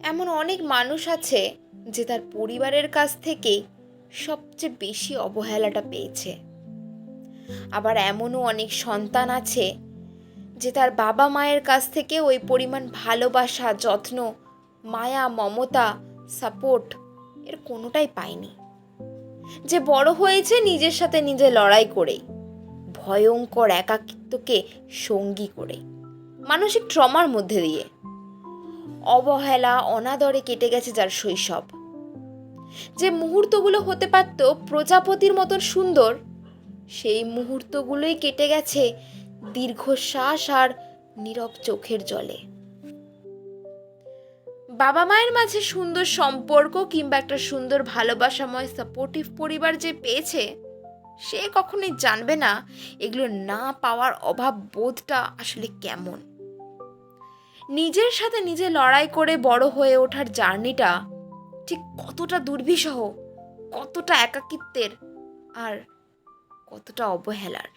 এমন অনেক মানুষ আছে যে তার পরিবারের কাছ থেকে সবচেয়ে বেশি অবহেলাটা পেয়েছে। আবার এমনও অনেক সন্তান আছে যে তার বাবা মায়ের কাছ থেকে ওই পরিমাণ ভালোবাসা, যত্ন, মায়া, মমতা, সাপোর্ট এর কোনোটাই পায়নি। যে বড় হয়েছে নিজের সাথে নিজে লড়াই করে, ভয়ঙ্কর একাকিত্বকে সঙ্গী করে, মানসিক ট্রমার মধ্যে দিয়ে। অবহেলা, অনাদরে কেটে গেছে যার শৈশব। যে মুহূর্তগুলো হতে পারত প্রজাপতির মতন সুন্দর, সেই মুহূর্তগুলোই কেটে গেছে দীর্ঘশ্বাস আর নীরব চোখের জলে। বাবা মায়ের মাঝে সুন্দর সম্পর্ক কিংবা একটা সুন্দর ভালোবাসাময় সাপোর্টিভ পরিবার যে পেয়েছে, সে কখনোই জানবে না এগুলো না পাওয়ার অভাব বোধটা আসলে কেমন। নিজের সাথে নিজে লড়াই করে বড় হয়ে ওঠার জার্নিটা ঠিক কতটা দুর্বিষহ, কতটা একাকিত্বের আর কতটা অবহেলার।